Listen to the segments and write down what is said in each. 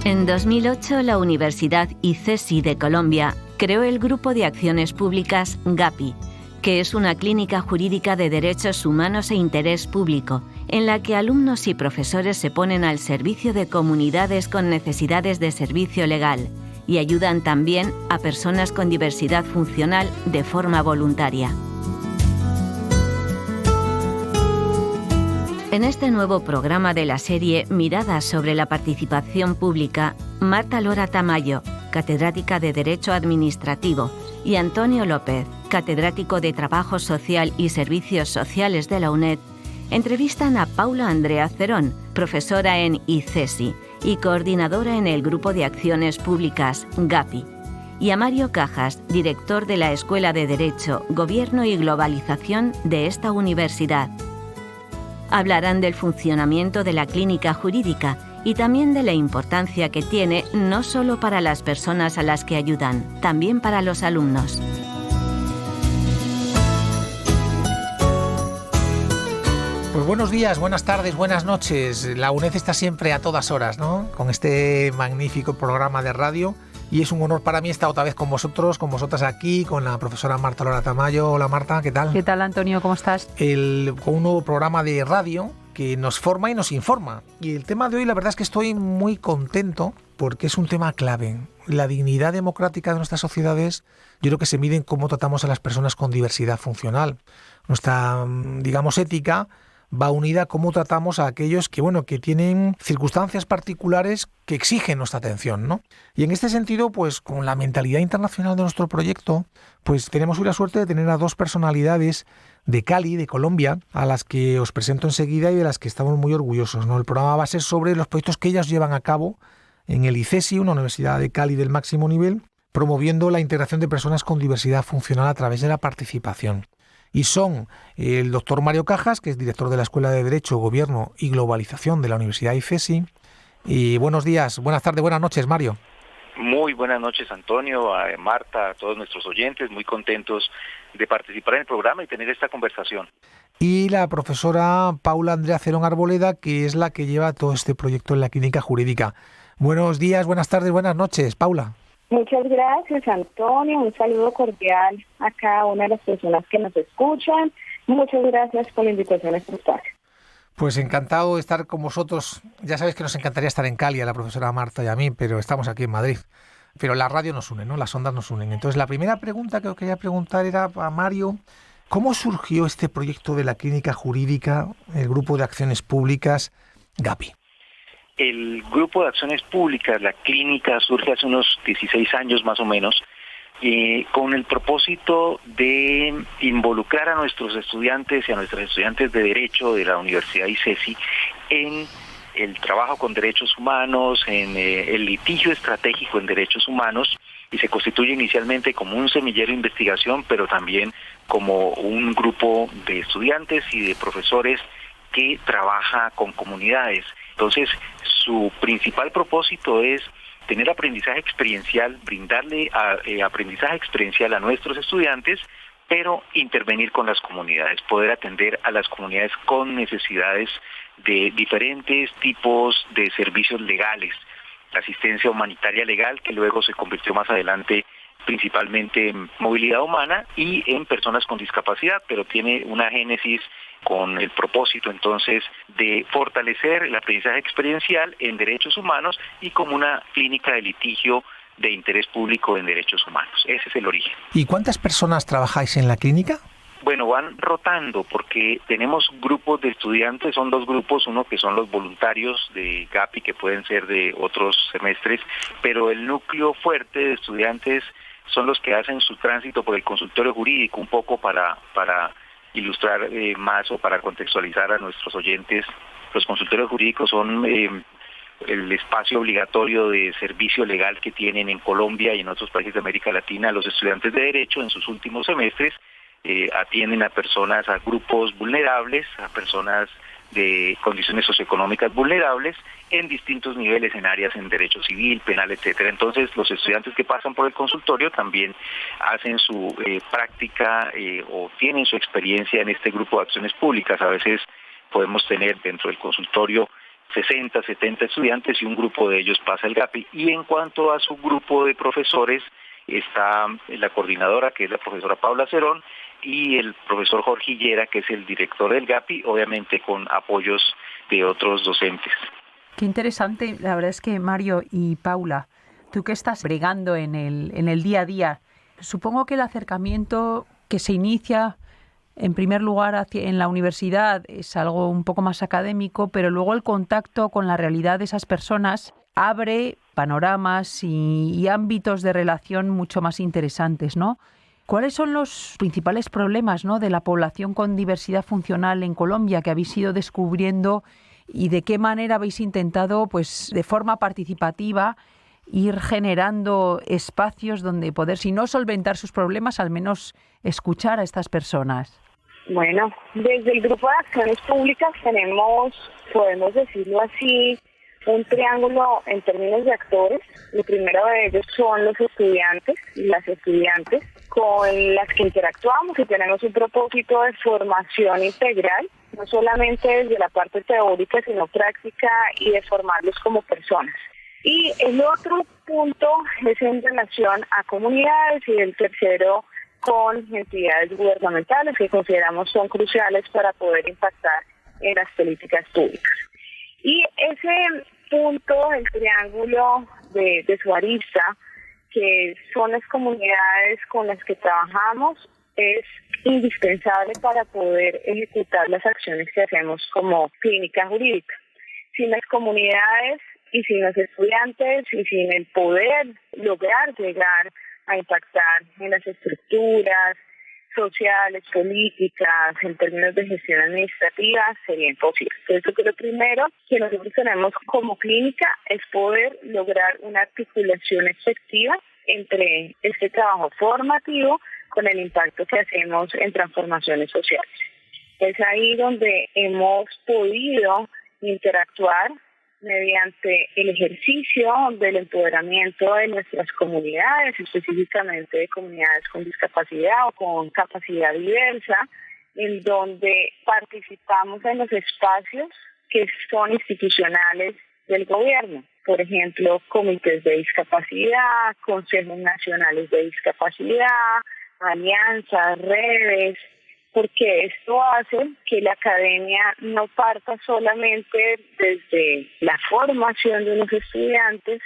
En 2008, la Universidad ICESI de Colombia creó el Grupo de Acciones Públicas GAPI, que es una clínica jurídica de derechos humanos e interés público, en la que alumnos y profesores se ponen al servicio de comunidades con necesidades de servicio legal y ayudan también a personas con diversidad funcional de forma voluntaria. En este nuevo programa de la serie Miradas sobre la participación pública, Marta Lora Tamayo, catedrática de Derecho Administrativo, y Antonio López, catedrático de Trabajo Social y Servicios Sociales de la UNED, entrevistan a Paula Andrea Cerón, profesora en ICESI y coordinadora en el Grupo de Acciones Públicas GAPI, y a Mario Cajas, director de la Escuela de Derecho, Gobierno y Globalización de esta universidad. Hablarán del funcionamiento de la clínica jurídica y también de la importancia que tiene no solo para las personas a las que ayudan, también para los alumnos. Pues buenos días, buenas tardes, buenas noches. La UNED está siempre a todas horas, ¿no? Con este magnífico programa de radio. Y es un honor para mí estar otra vez con vosotros, con vosotras aquí, con la profesora Marta Lora Tamayo. Hola Marta, ¿qué tal? ¿Qué tal, Antonio? ¿Cómo estás? Con un nuevo programa de radio que nos forma y nos informa. Y el tema de hoy, la verdad es que estoy muy contento porque es un tema clave. La dignidad democrática de nuestras sociedades, yo creo que se mide en cómo tratamos a las personas con diversidad funcional. Nuestra, digamos, ética va unida a cómo tratamos a aquellos que tienen circunstancias particulares que exigen nuestra atención, ¿no? Y en este sentido, pues con la mentalidad internacional de nuestro proyecto, pues tenemos hoy la suerte de tener a dos personalidades de Cali, de Colombia, a las que os presento enseguida y de las que estamos muy orgullosos, ¿no? El programa va a ser sobre los proyectos que ellas llevan a cabo en el ICESI, una universidad de Cali del máximo nivel, promoviendo la integración de personas con diversidad funcional a través de la participación. Y son el doctor Mario Cajas, que es director de la Escuela de Derecho, Gobierno y Globalización de la Universidad ICESI. Y buenos días, buenas tardes, buenas noches, Mario. Muy buenas noches, Antonio, a Marta, a todos nuestros oyentes, muy contentos de participar en el programa y tener esta conversación. Y la profesora Paula Andrea Cerón Arboleda, que es la que lleva todo este proyecto en la clínica jurídica. Buenos días, buenas tardes, buenas noches, Paula. Muchas gracias, Antonio. Un saludo cordial a cada una de las personas que nos escuchan. Muchas gracias por la invitación a este espacio. Pues encantado de estar con vosotros. Ya sabéis que nos encantaría estar en Cali, a la profesora Marta y a mí, pero estamos aquí en Madrid. Pero la radio nos une, ¿no? Las ondas nos unen. Entonces, la primera pregunta que os quería preguntar era a Mario, ¿cómo surgió este proyecto de la clínica jurídica, el Grupo de Acciones Públicas GAPI? El Grupo de Acciones Públicas, la clínica, surge hace unos 16 años más o menos, con el propósito de involucrar a nuestros estudiantes y a nuestras estudiantes de Derecho de la Universidad ICESI en el trabajo con derechos humanos, en el litigio estratégico en derechos humanos, y se constituye inicialmente como un semillero de investigación, pero también como un grupo de estudiantes y de profesores que trabaja con comunidades. Entonces, su principal propósito es tener aprendizaje experiencial, brindarle aprendizaje experiencial a nuestros estudiantes, pero intervenir con las comunidades, poder atender a las comunidades con necesidades de diferentes tipos de servicios legales, la asistencia humanitaria legal, que luego se convirtió más adelante principalmente en movilidad humana y en personas con discapacidad, pero tiene una génesis con el propósito entonces de fortalecer el aprendizaje experiencial en derechos humanos y como una clínica de litigio de interés público en derechos humanos. Ese es el origen. ¿Y cuántas personas trabajáis en la clínica? Bueno, van rotando porque tenemos grupos de estudiantes, son dos grupos, uno que son los voluntarios de GAPI, que pueden ser de otros semestres, pero el núcleo fuerte de estudiantes son los que hacen su tránsito por el consultorio jurídico, un poco para ilustrar más o para contextualizar a nuestros oyentes. Los consultorios jurídicos son el espacio obligatorio de servicio legal que tienen en Colombia y en otros países de América Latina los estudiantes de Derecho en sus últimos semestres. Atienden a personas, a grupos vulnerables, a personas de condiciones socioeconómicas vulnerables en distintos niveles en áreas en derecho civil, penal, etcétera. Entonces, los estudiantes que pasan por el consultorio también hacen su práctica o tienen su experiencia en este grupo de acciones públicas. A veces podemos tener dentro del consultorio 60, 70 estudiantes y un grupo de ellos pasa el GAPI. Y en cuanto a su grupo de profesores, está la coordinadora, que es la profesora Paula Cerón, y el profesor Jorge Higuera, que es el director del GAPI, obviamente con apoyos de otros docentes. Qué interesante, la verdad es que Mario y Paula, tú que estás bregando en el día a día, supongo que el acercamiento que se inicia en primer lugar en la universidad es algo un poco más académico, pero luego el contacto con la realidad de esas personas abre panoramas y ámbitos de relación mucho más interesantes, ¿no? ¿Cuáles son los principales problemas, ¿no?, de la población con diversidad funcional en Colombia que habéis ido descubriendo y de qué manera habéis intentado, pues, de forma participativa, ir generando espacios donde poder, si no solventar sus problemas, al menos escuchar a estas personas? Bueno, desde el Grupo de Acciones Públicas tenemos, podemos decirlo así, un triángulo en términos de actores. El primero de ellos son los estudiantes y las estudiantes con las que interactuamos y tenemos un propósito de formación integral, no solamente desde la parte teórica, sino práctica y de formarlos como personas. Y el otro punto es en relación a comunidades y el tercero con entidades gubernamentales que consideramos son cruciales para poder impactar en las políticas públicas. Y ese punto, el triángulo de su arista, que son las comunidades con las que trabajamos, es indispensable para poder ejecutar las acciones que hacemos como clínica jurídica. Sin las comunidades y sin los estudiantes y sin el poder lograr llegar a impactar en las estructuras sociales, políticas, en términos de gestión administrativa, sería imposible. Entonces, lo primero que nosotros tenemos como clínica es poder lograr una articulación efectiva entre este trabajo formativo con el impacto que hacemos en transformaciones sociales. Es ahí donde hemos podido interactuar mediante el ejercicio del empoderamiento de nuestras comunidades, específicamente de comunidades con discapacidad o con capacidad diversa, en donde participamos en los espacios que son institucionales del gobierno. Por ejemplo, comités de discapacidad, consejos nacionales de discapacidad, alianzas, redes, porque esto hace que la academia no parta solamente desde la formación de los estudiantes,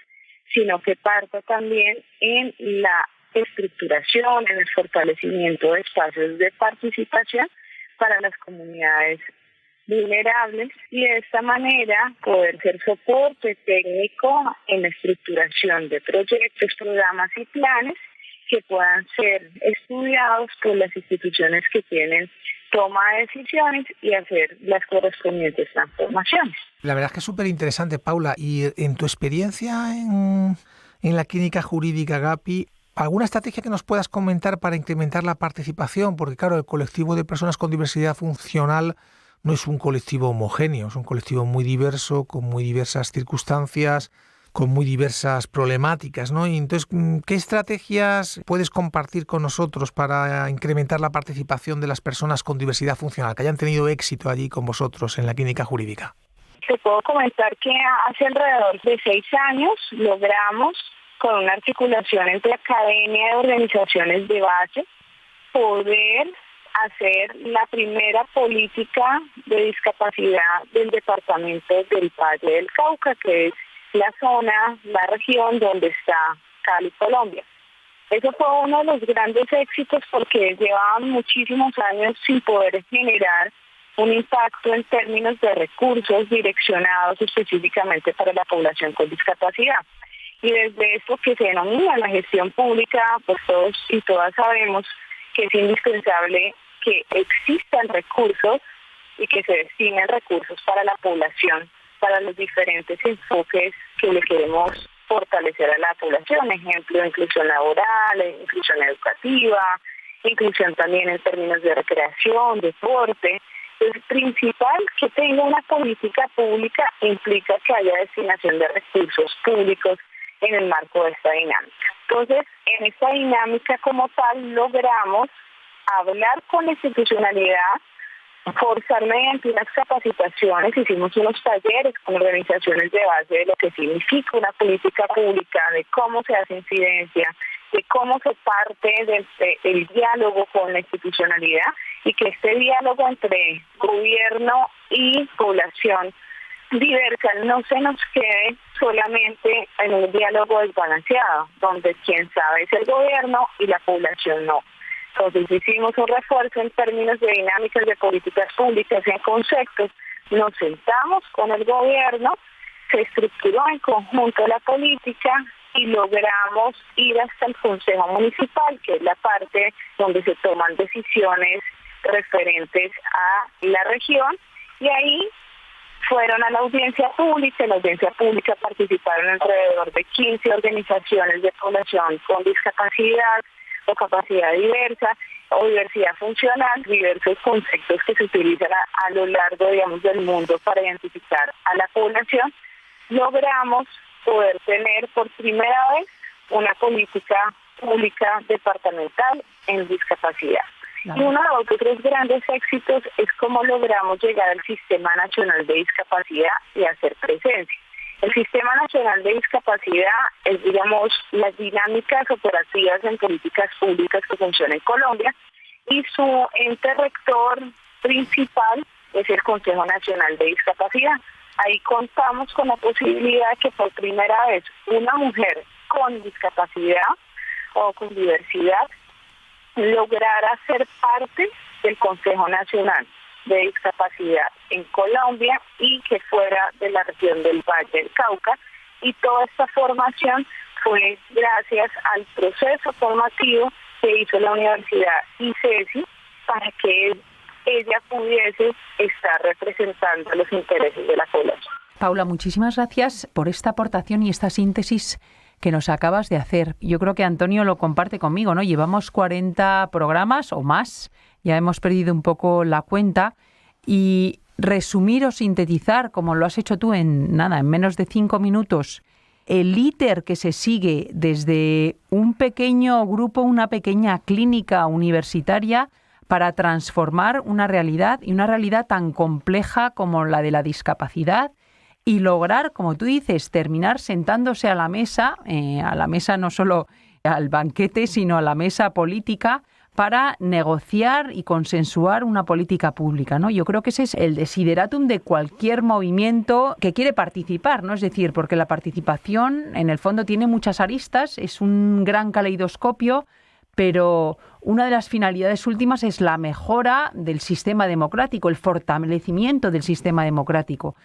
sino que parta también en la estructuración, en el fortalecimiento de espacios de participación para las comunidades vulnerables y de esta manera poder ser soporte técnico en la estructuración de proyectos, programas y planes que puedan ser estudiados por las instituciones que tienen toma de decisiones y hacer las correspondientes transformaciones. La verdad es que es súper interesante, Paula. Y en tu experiencia en la clínica jurídica GAPI, ¿alguna estrategia que nos puedas comentar para incrementar la participación? Porque claro, el colectivo de personas con diversidad funcional no es un colectivo homogéneo, es un colectivo muy diverso, con muy diversas circunstancias, con muy diversas problemáticas, ¿no? Y entonces, ¿qué estrategias puedes compartir con nosotros para incrementar la participación de las personas con diversidad funcional, que hayan tenido éxito allí con vosotros en la clínica jurídica? Te puedo comentar que hace alrededor de 6 años logramos, con una articulación entre academia y organizaciones de base, poder hacer la primera política de discapacidad del departamento del Valle del Cauca, que es la zona, la región donde está Cali, Colombia. Eso fue uno de los grandes éxitos porque llevaban muchísimos años sin poder generar un impacto en términos de recursos direccionados específicamente para la población con discapacidad. Y desde esto que se denomina la gestión pública, pues todos y todas sabemos que es indispensable que existan recursos y que se destinen recursos para la población, para los diferentes enfoques que le queremos fortalecer a la población, ejemplo, inclusión laboral, inclusión educativa, inclusión también en términos de recreación, deporte. Es principal que tenga una política pública implica que haya destinación de recursos públicos en el marco de esta dinámica. Entonces, en esta dinámica como tal logramos hablar con la institucionalidad forzar mediante unas capacitaciones, hicimos unos talleres con organizaciones de base de lo que significa una política pública, de cómo se hace incidencia, de cómo se parte del diálogo con la institucionalidad y que este diálogo entre gobierno y población diversa no se nos quede solamente en un diálogo desbalanceado, donde quien sabe es el gobierno y la población no. Entonces hicimos un refuerzo en términos de dinámicas de políticas públicas en conceptos. Nos sentamos con el gobierno, se estructuró en conjunto la política y logramos ir hasta el Consejo Municipal, que es la parte donde se toman decisiones referentes a la región, y ahí fueron a la audiencia pública. En la audiencia pública participaron alrededor de 15 organizaciones de población con discapacidad o capacidad diversa o diversidad funcional, diversos conceptos que se utilizan a lo largo, digamos, del mundo para identificar a la población. Logramos poder tener por primera vez una política pública departamental en discapacidad. Claro. Y uno de los otros grandes éxitos es cómo logramos llegar al Sistema Nacional de Discapacidad y hacer presencia. El Sistema Nacional de Discapacidad es, digamos, las dinámicas operativas en políticas públicas que funcionan en Colombia, y su ente rector principal es el Consejo Nacional de Discapacidad. Ahí contamos con la posibilidad de que por primera vez una mujer con discapacidad o con diversidad lograra ser parte del Consejo Nacional de Discapacidad en Colombia y que fuera de la región del Valle del Cauca. Y toda esta formación fue gracias al proceso formativo que hizo la Universidad ICESI para que ella pudiese estar representando los intereses de la población. Paula, muchísimas gracias por esta aportación y esta síntesis que nos acabas de hacer. Yo creo que Antonio lo comparte conmigo, ¿no? Llevamos 40 programas o más, ya hemos perdido un poco la cuenta, y resumir o sintetizar, como lo has hecho tú en menos de 5 minutos, el íter que se sigue desde un pequeño grupo, una pequeña clínica universitaria, para transformar una realidad, y una realidad tan compleja como la de la discapacidad, y lograr, como tú dices, terminar sentándose a la mesa no solo al banquete, sino a la mesa política, para negociar y consensuar una política pública, ¿no? Yo creo que ese es el desideratum de cualquier movimiento que quiere participar, ¿no? Es decir, porque la participación en el fondo tiene muchas aristas, es un gran caleidoscopio, pero una de las finalidades últimas es la mejora del sistema democrático, el fortalecimiento del sistema democrático.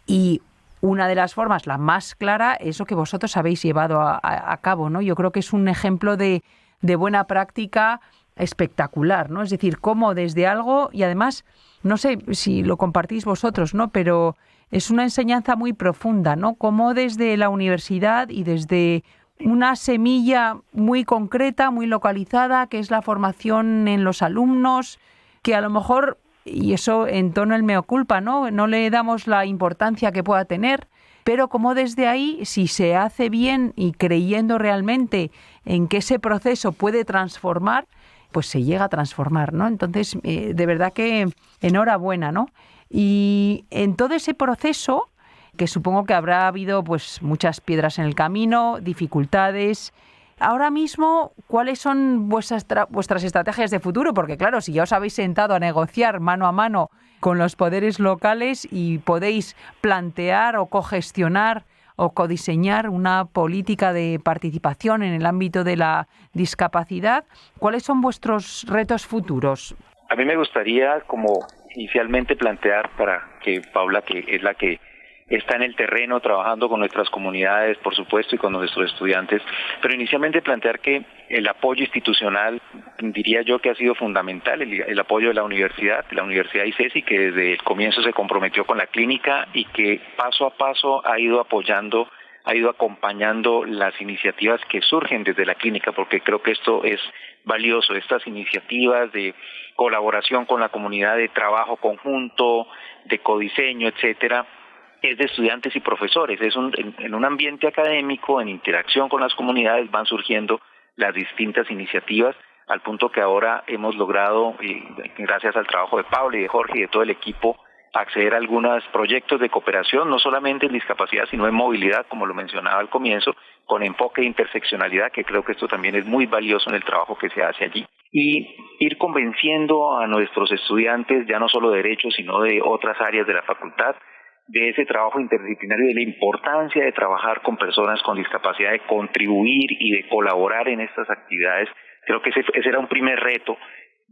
Y una de las formas, la más clara, es lo que vosotros habéis llevado a cabo, ¿no? Yo creo que es un ejemplo de buena práctica espectacular, ¿no? Es decir, cómo desde algo, y además, no sé si lo compartís vosotros, ¿no? Pero es una enseñanza muy profunda, ¿no? Cómo desde la universidad y desde una semilla muy concreta, muy localizada, que es la formación en los alumnos, que a lo mejor, y eso en tono el mea culpa, ¿no? No le damos la importancia que pueda tener, pero como desde ahí, si se hace bien y creyendo realmente en que ese proceso puede transformar, pues se llega a transformar, ¿no? Entonces, de verdad que enhorabuena, ¿no? Y en todo ese proceso, que supongo que habrá habido pues muchas piedras en el camino, dificultades. Ahora mismo, ¿cuáles son vuestras estrategias de futuro? Porque claro, si ya os habéis sentado a negociar mano a mano con los poderes locales y podéis plantear o cogestionar o codiseñar una política de participación en el ámbito de la discapacidad, ¿cuáles son vuestros retos futuros? A mí me gustaría, como inicialmente plantear, para que Paula, que es la que está en el terreno trabajando con nuestras comunidades, por supuesto, y con nuestros estudiantes, pero inicialmente plantear que el apoyo institucional, diría yo que ha sido fundamental, el apoyo de la Universidad ICESI, que desde el comienzo se comprometió con la clínica y que paso a paso ha ido apoyando, ha ido acompañando las iniciativas que surgen desde la clínica, porque creo que esto es valioso, estas iniciativas de colaboración con la comunidad, de trabajo conjunto, de codiseño, etcétera, es de estudiantes y profesores. En un ambiente académico, en interacción con las comunidades, van surgiendo las distintas iniciativas. al punto que ahora hemos logrado, gracias al trabajo de Pablo y de Jorge y de todo el equipo, acceder a algunos proyectos de cooperación, no solamente en discapacidad, sino en movilidad, como lo mencionaba al comienzo, con enfoque de interseccionalidad, que creo que esto también es muy valioso en el trabajo que se hace allí. Y ir convenciendo a nuestros estudiantes, ya no solo de Derecho, sino de otras áreas de la facultad, de ese trabajo interdisciplinario y de la importancia de trabajar con personas con discapacidad, de contribuir y de colaborar en estas actividades. Creo que ese era un primer reto,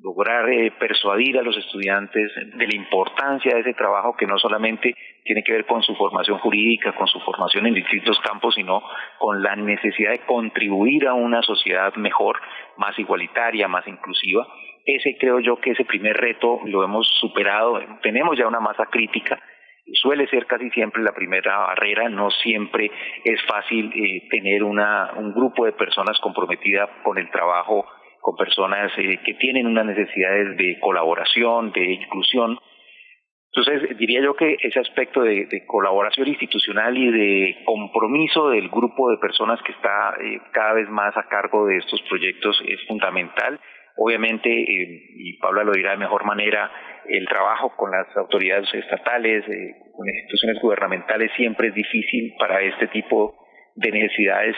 lograr persuadir a los estudiantes de la importancia de ese trabajo, que no solamente tiene que ver con su formación jurídica, con su formación en distintos campos, sino con la necesidad de contribuir a una sociedad mejor, más igualitaria, más inclusiva. Creo yo que ese primer reto lo hemos superado, tenemos ya una masa crítica. Suele ser casi siempre la primera barrera, no siempre es fácil tener un grupo de personas comprometidas con el trabajo, con personas que tienen unas necesidades de colaboración, de inclusión. Entonces, diría yo que ese aspecto de colaboración institucional y de compromiso del grupo de personas que está cada vez más a cargo de estos proyectos es fundamental. Obviamente, y Paula lo dirá de mejor manera, el trabajo con las autoridades estatales, con instituciones gubernamentales siempre es difícil para este tipo de necesidades.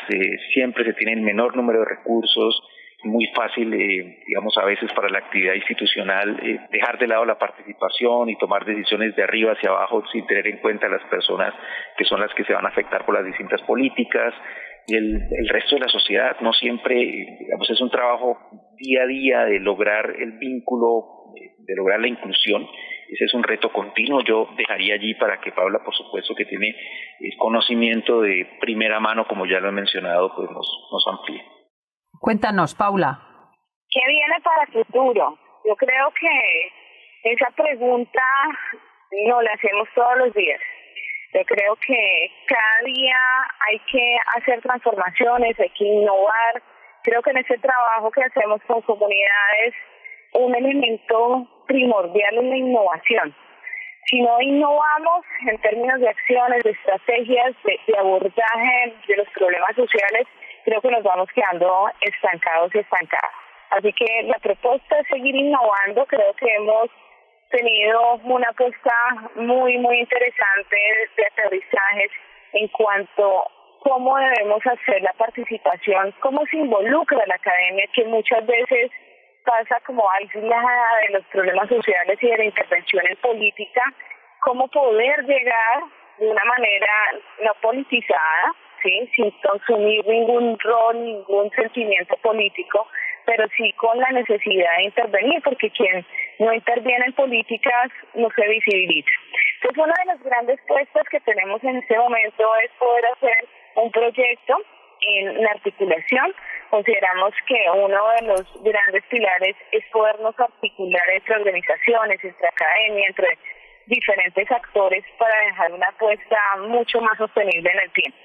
Siempre se tiene el menor número de recursos, muy fácil, digamos, a veces para la actividad institucional, dejar de lado la participación y tomar decisiones de arriba hacia abajo sin tener en cuenta a las personas que son las que se van a afectar por las distintas políticas. Y el resto de la sociedad no siempre, digamos, es un trabajo día a día de lograr el vínculo, de lograr la inclusión. Ese es un reto continuo. Yo dejaría allí para que Paula, por supuesto, que tiene conocimiento de primera mano, como ya lo he mencionado, pues nos amplíe. Cuéntanos, Paula. ¿Qué viene para el futuro? Yo creo que esa pregunta no la hacemos todos los días. Yo creo que cada día hay que hacer transformaciones, hay que innovar. Creo que en ese trabajo que hacemos con comunidades, un elemento primordial es la innovación. Si no innovamos en términos de acciones, de estrategias, de abordaje de los problemas sociales, creo que nos vamos quedando estancados y estancadas. Así que la propuesta es seguir innovando. Creo que hemos tenido una apuesta muy, muy interesante de aterrizajes en cuanto a cómo debemos hacer la participación, cómo se involucra la academia, que muchas veces pasa como aislada de los problemas sociales y de la intervención en política, cómo poder llegar de una manera no politizada, ¿sí?, sin consumir ningún rol, ningún sentimiento político, pero sí con la necesidad de intervenir, porque quien no interviene en políticas no se visibiliza. Entonces, una de las grandes puestas que tenemos en este momento es poder hacer un proyecto en la articulación. Consideramos que uno de los grandes pilares es podernos articular entre organizaciones, entre academia, entre diferentes actores para dejar una apuesta mucho más sostenible en el tiempo.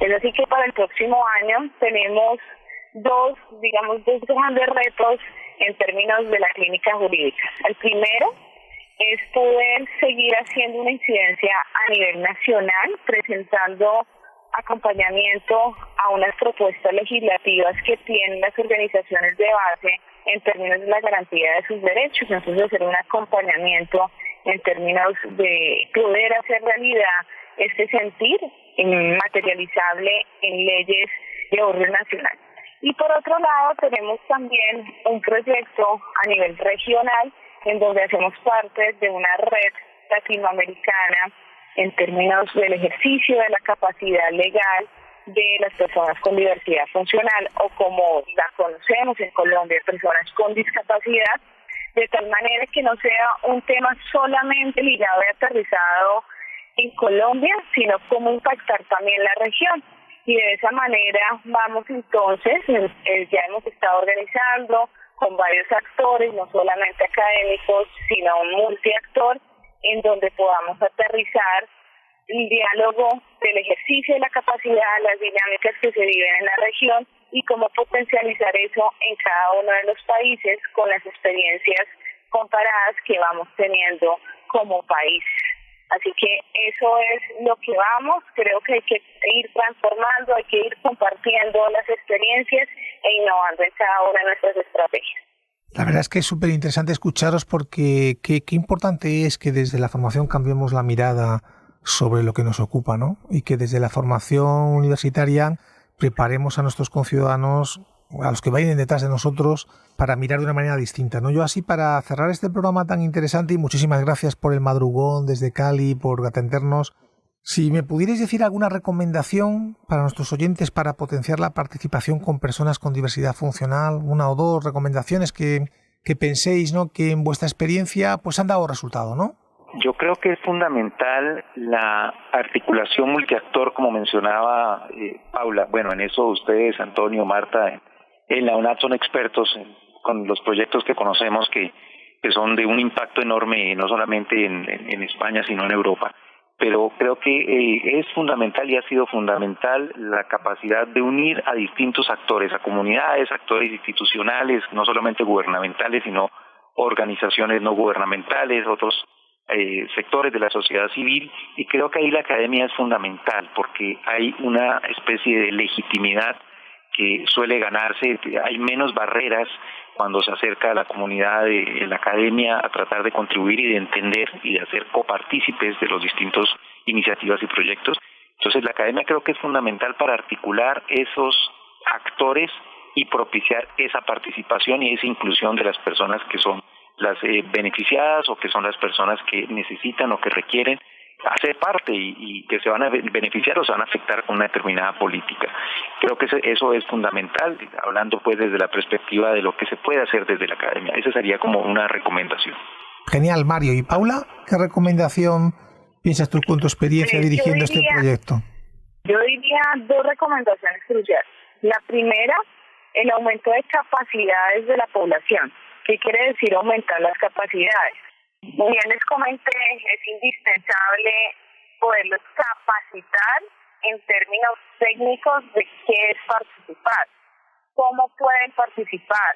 Es así que para el próximo año tenemos dos grandes retos en términos de la clínica jurídica. El primero es poder seguir haciendo una incidencia a nivel nacional, presentando acompañamiento a unas propuestas legislativas que tienen las organizaciones de base en términos de la garantía de sus derechos. Entonces, hacer un acompañamiento en términos de poder hacer realidad este sentir materializable en leyes de orden nacional. Y por otro lado, tenemos también un proyecto a nivel regional en donde hacemos parte de una red latinoamericana en términos del ejercicio de la capacidad legal de las personas con diversidad funcional, o como la conocemos en Colombia, personas con discapacidad, de tal manera que no sea un tema solamente ligado y aterrizado en Colombia, sino cómo impactar también la región. Y de esa manera vamos entonces, ya hemos estado organizando con varios actores, no solamente académicos, sino un multiactor, en donde podamos aterrizar el diálogo del ejercicio de la capacidad, las dinámicas que se viven en la región y cómo potencializar eso en cada uno de los países con las experiencias comparadas que vamos teniendo como país. Así que eso es lo que vamos. Creo que hay que ir transformando, hay que ir compartiendo las experiencias e innovando en cada una de nuestras estrategias. La verdad es que es súper interesante escucharos porque qué importante es que desde la formación cambiemos la mirada sobre lo que nos ocupa, ¿no? Y que desde la formación universitaria preparemos a nuestros conciudadanos, a los que vayan detrás de nosotros, para mirar de una manera distinta, ¿no? Yo así, para cerrar este programa tan interesante, y muchísimas gracias por el madrugón desde Cali, por atendernos, si me pudierais decir alguna recomendación para nuestros oyentes para potenciar la participación con personas con diversidad funcional, una o dos recomendaciones que penséis, ¿no?, que en vuestra experiencia pues han dado resultado, ¿no? Yo creo que es fundamental la articulación multiactor, como mencionaba Paula. Bueno, en eso ustedes, Antonio, Marta, en la UNAD son expertos con los proyectos que conocemos que son de un impacto enorme, no solamente en España, sino en Europa. Pero creo que es fundamental y ha sido fundamental la capacidad de unir a distintos actores, a comunidades, actores institucionales, no solamente gubernamentales, sino organizaciones no gubernamentales, otros sectores de la sociedad civil, y creo que ahí la academia es fundamental porque hay una especie de legitimidad que suele ganarse, hay menos barreras cuando se acerca a la comunidad de la academia a tratar de contribuir y de entender y de hacer copartícipes de los distintos iniciativas y proyectos. Entonces la academia creo que es fundamental para articular esos actores y propiciar esa participación y esa inclusión de las personas que son las beneficiadas o que son las personas que necesitan o que requieren hacer parte y que se van a beneficiar o se van a afectar con una determinada política. Creo que eso es fundamental, hablando pues desde la perspectiva de lo que se puede hacer desde la academia. Esa sería como una recomendación. Genial, Mario. ¿Y Paula, qué recomendación piensas tú con tu experiencia dirigiendo este proyecto? Yo diría dos recomendaciones cruciales. La primera, el aumento de capacidades de la población. ¿Qué quiere decir aumentar las capacidades? Como bien les comenté, es indispensable poderlos capacitar en términos técnicos de qué es participar, cómo pueden participar,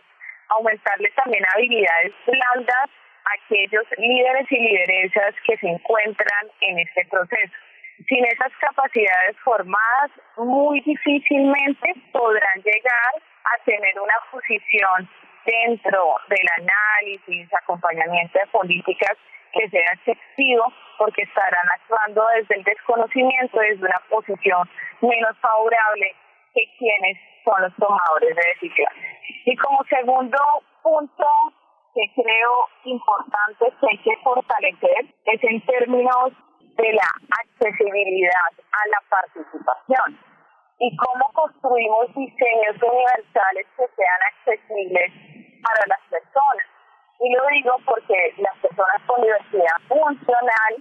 aumentarles también habilidades blandas a aquellos líderes y lideresas que se encuentran en este proceso. Sin esas capacidades formadas, muy difícilmente podrán llegar a tener una posición dentro del análisis, acompañamiento de políticas que sea efectivo, porque estarán actuando desde el desconocimiento, desde una posición menos favorable que quienes son los tomadores de decisiones. Y como segundo punto que creo importante que hay que fortalecer es en términos de la accesibilidad a la participación y cómo construimos diseños universales que sean accesibles para las personas. Y lo digo porque las personas con diversidad funcional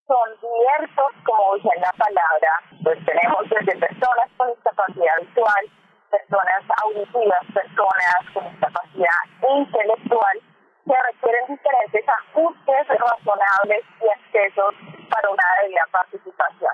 son diversos, como dice la palabra, pues tenemos desde personas con discapacidad visual, personas auditivas, personas con discapacidad intelectual, que requieren diferentes ajustes razonables y accesos para una debida participación.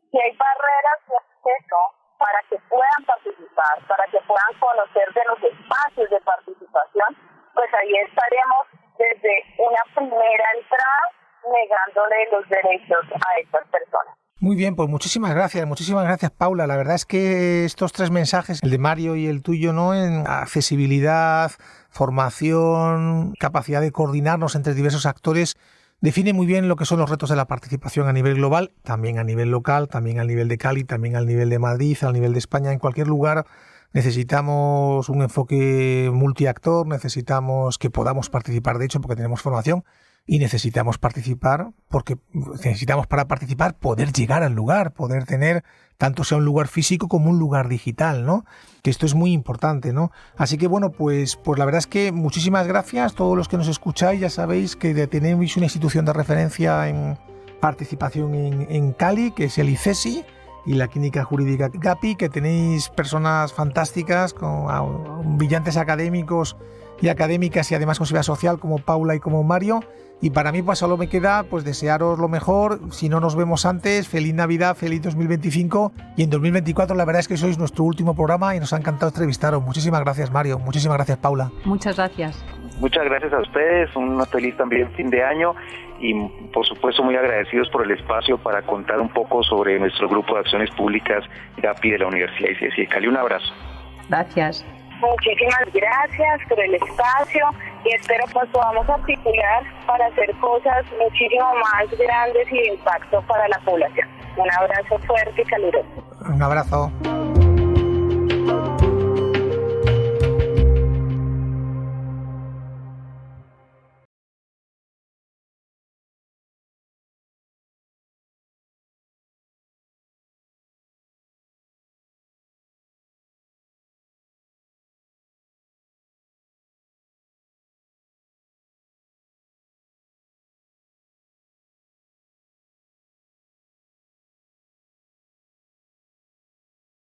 Si hay barreras de acceso para que puedan participar, para que puedan conocer de los espacios de participación, pues ahí estaremos desde una primera entrada negándole los derechos a estas personas. Muy bien, pues muchísimas gracias Paula. La verdad es que estos tres mensajes, el de Mario y el tuyo, ¿no?, en accesibilidad, formación, capacidad de coordinarnos entre diversos actores, define muy bien lo que son los retos de la participación a nivel global, también a nivel local, también al nivel de Cali, también al nivel de Madrid, al nivel de España. En cualquier lugar necesitamos un enfoque multiactor, necesitamos que podamos participar, de hecho, porque tenemos formación, y necesitamos participar porque necesitamos, para participar, poder llegar al lugar, poder tener, tanto sea un lugar físico como un lugar digital, ¿no? Que esto es muy importante, ¿no? Así que bueno, pues la verdad es que muchísimas gracias. Todos los que nos escucháis ya sabéis que tenéis una institución de referencia en participación en Cali, que es el ICESI, y la Clínica Jurídica GAPI, que tenéis personas fantásticas, con brillantes académicos y académicas y además con seguridad social como Paula y como Mario. Y para mí pues solo me queda pues desearos lo mejor. Si no nos vemos antes, feliz Navidad, feliz 2025, y en 2024 la verdad es que sois nuestro último programa y nos ha encantado entrevistaros. Muchísimas gracias, Mario, muchísimas gracias, Paula. Muchas gracias. Muchas gracias a ustedes, un feliz también fin de año y por supuesto muy agradecidos por el espacio para contar un poco sobre nuestro grupo de acciones públicas GAPI de la Universidad ICESI de Cali. Un abrazo. Gracias. Muchísimas gracias por el espacio y espero pues podamos articular para hacer cosas muchísimo más grandes y de impacto para la población. Un abrazo fuerte y caluroso. Un abrazo.